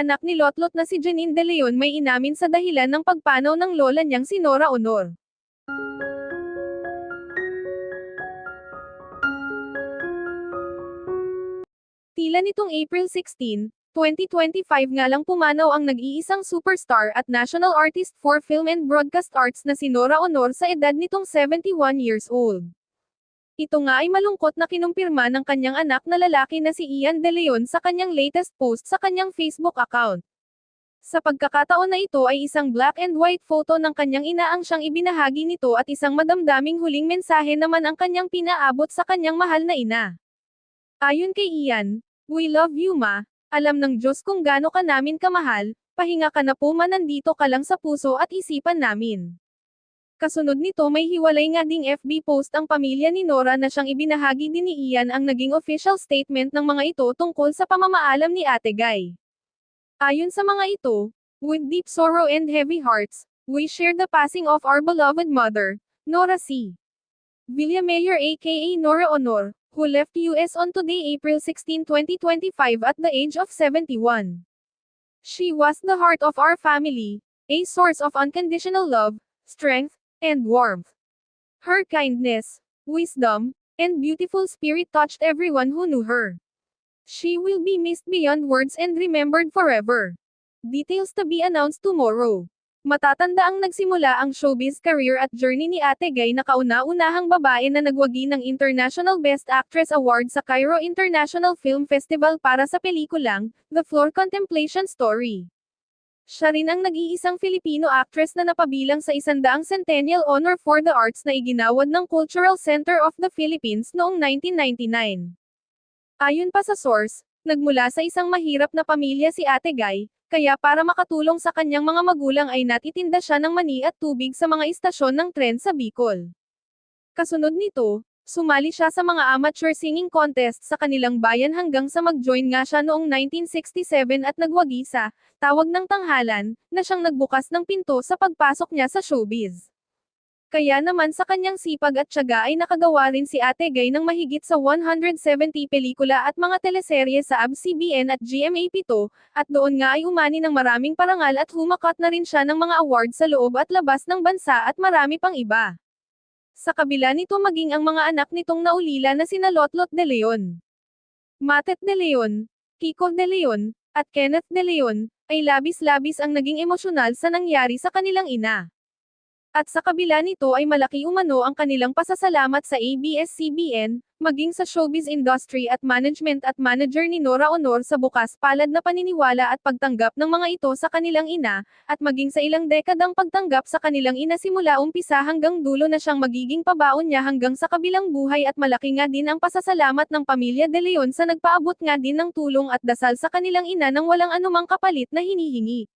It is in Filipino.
anak ni Lotlot na si Janine De Leon may inamin sa dahilan ng pagpanaw ng lola niyang si Nora Honor. Tila nitong April 16, 2025 nga lang pumanaw ang nag-iisang superstar at national artist for film and broadcast arts na si Nora Honor sa edad nitong 71 years old. Ito nga ay malungkot na kinumpirma ng kanyang anak na lalaki na si Ian De Leon sa kanyang latest post sa kanyang Facebook account. Sa pagkakataon na ito ay isang black and white photo ng kanyang ina ang siyang ibinahagi nito at isang madamdaming huling mensahe naman ang kanyang pinaabot sa kanyang mahal na ina. Ayon kay Ian, "We love you ma, alam ng Diyos kung gaano ka namin kamahal, pahinga ka na po ma, nandito ka lang sa puso at isipan namin." Kasunod nito may hiwalay nga ding FB post ang pamilya ni Nora na siyang ibinahagi din ni Ian ang naging official statement ng mga ito tungkol sa pamamaalam ni Ate Guy. Ayon sa mga ito, "With deep sorrow and heavy hearts, we share the passing of our beloved mother, Nora C. Villamayor aka Nora Honor, who left US on today April 16, 2025 at the age of 71. She was the heart of our family, a source of unconditional love, strength, and warmth. Her kindness, wisdom, and beautiful spirit touched everyone who knew her. She will be missed beyond words and remembered forever. Details to be announced tomorrow." Matatanda ang nagsimula ang showbiz career at journey ni Ate Guy na kauna-unahang babae na nagwagi ng International Best Actress Award sa Cairo International Film Festival para sa pelikulang The Floor Contemplation Story. Siya rin ang nag-iisang Filipino actress na napabilang sa 100 Centennial Honor for the Arts na iginawad ng Cultural Center of the Philippines noong 1999. Ayon pa sa source, nagmula sa isang mahirap na pamilya si Ate Guy, kaya para makatulong sa kanyang mga magulang ay natitinda siya ng mani at tubig sa mga istasyon ng tren sa Bicol. Kasunod nito, sumali siya sa mga amateur singing contest sa kanilang bayan hanggang sa mag-join nga siya noong 1967 at nagwagi sa Tawag ng Tanghalan, na siyang nagbukas ng pinto sa pagpasok niya sa showbiz. Kaya naman sa kanyang sipag at tiyaga ay nakagawa rin si Ate Guy ng mahigit sa 170 pelikula at mga teleserye sa ABS-CBN at GMA7, at doon nga ay umani ng maraming parangal at humakat na rin siya ng mga award sa loob at labas ng bansa at marami pang iba. Sa kabila nito maging ang mga anak nitong naulila na sina Lotlot De Leon, Matet De Leon, Kiko De Leon, at Kenneth De Leon, ay labis-labis ang naging emosyonal sa nangyari sa kanilang ina. At sa kabila nito ay malaki umano ang kanilang pasasalamat sa ABS-CBN, maging sa showbiz industry at management at manager ni Nora Honor sa bukas palad na paniniwala at pagtanggap ng mga ito sa kanilang ina, at maging sa ilang dekadang pagtanggap sa kanilang ina simula umpisa hanggang dulo na siyang magiging pabaon niya hanggang sa kabilang buhay, at malaki nga din ang pasasalamat ng pamilya De Leon sa nagpaabot nga din ng tulong at dasal sa kanilang ina nang walang anumang kapalit na hinihingi.